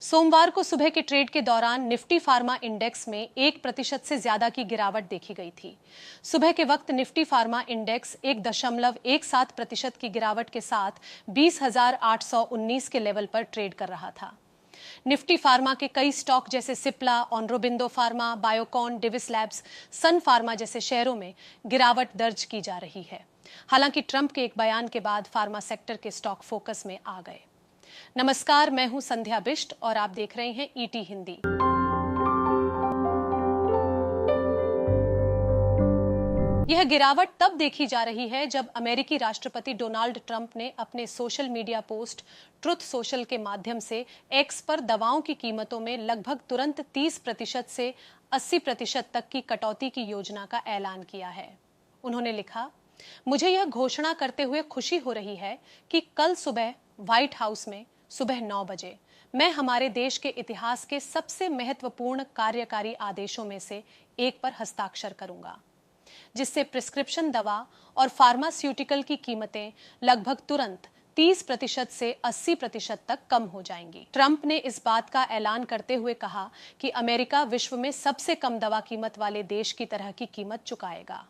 सोमवार को सुबह के ट्रेड के दौरान निफ्टी फार्मा इंडेक्स में 1% से ज्यादा की गिरावट देखी गई थी। सुबह के वक्त निफ्टी फार्मा इंडेक्स 1.17% की गिरावट के साथ 20,819 के लेवल पर ट्रेड कर रहा था। निफ्टी फार्मा के कई स्टॉक जैसे Cipla, Aurobindo pharma, Biocon, Divi's labs, Sun pharma जैसे शेयरों में गिरावट दर्ज की जा रही है। हालांकि ट्रंप के एक बयान के बाद फार्मा सेक्टर के स्टॉक फोकस में आ गए। नमस्कार, मैं हूं संध्या बिष्ट और आप देख रहे हैं ईटी हिंदी। यह गिरावट तब देखी जा रही है जब अमेरिकी राष्ट्रपति डोनाल्ड ट्रंप ने अपने social media post truth social के माध्यम से एक्स पर दवाओं की कीमतों में लगभग तुरंत 30% से 80% तक की कटौती की योजना का ऐलान किया है। उन्होंने लिखा, मुझे यह घोषणा करते हुए खुशी हो रही है कि कल सुबह व्हाइट हाउस में सुबह 9 बजे मैं हमारे देश के इतिहास के सबसे महत्वपूर्ण कार्यकारी आदेशों में से एक पर हस्ताक्षर करूंगा, जिससे प्रिस्क्रिप्शन दवा और फार्मास्यूटिकल की कीमतें लगभग तुरंत 30% से 80% तक कम हो जाएंगी। ट्रंप ने इस बात का ऐलान करते हुए कहा कि अमेरिका विश्व में सबसे कम दवा कीमत वाले देश की तरह की कीमत चुकाएगा।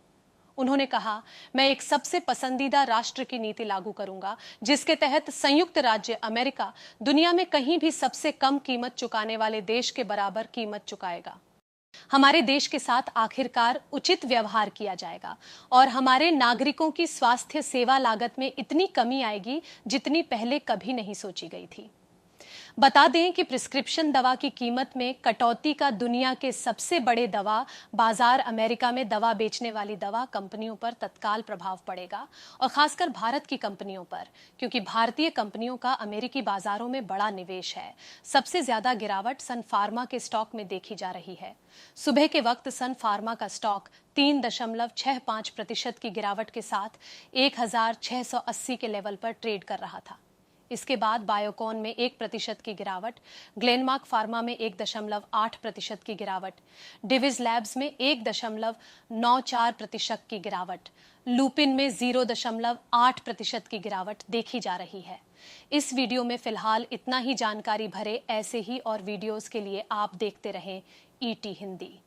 उन्होंने कहा, मैं एक सबसे पसंदीदा राष्ट्र की नीति लागू करूंगा, जिसके तहत संयुक्त राज्य अमेरिका दुनिया में कहीं भी सबसे कम कीमत चुकाने वाले देश के बराबर कीमत चुकाएगा। हमारे देश के साथ आखिरकार उचित व्यवहार किया जाएगा और हमारे नागरिकों की स्वास्थ्य सेवा लागत में इतनी कमी आएगी जितनी पहले कभी नहीं सोची गई थी। बता दें कि प्रिस्क्रिप्शन दवा की कीमत में कटौती का दुनिया के सबसे बड़े दवा बाजार अमेरिका में दवा बेचने वाली दवा कंपनियों पर तत्काल प्रभाव पड़ेगा और खासकर भारत की कंपनियों पर, क्योंकि भारतीय कंपनियों का अमेरिकी बाजारों में बड़ा निवेश है। सबसे ज्यादा गिरावट सन फार्मा के स्टॉक में देखी जा रही है। सुबह के वक्त सन फार्मा का स्टॉक 3.65% की गिरावट के साथ 1,680 के लेवल पर ट्रेड कर रहा था। इसके बाद बायोकॉन में 1% की गिरावट, ग्लेनमार्क फार्मा में 1.8% की गिरावट, डिविस लैब्स में 1.94% की गिरावट, लुपिन में 0.8% की गिरावट देखी जा रही है। इस वीडियो में फिलहाल इतना ही। जानकारी भरे ऐसे ही और वीडियोस के लिए आप देखते रहें ईटी हिंदी।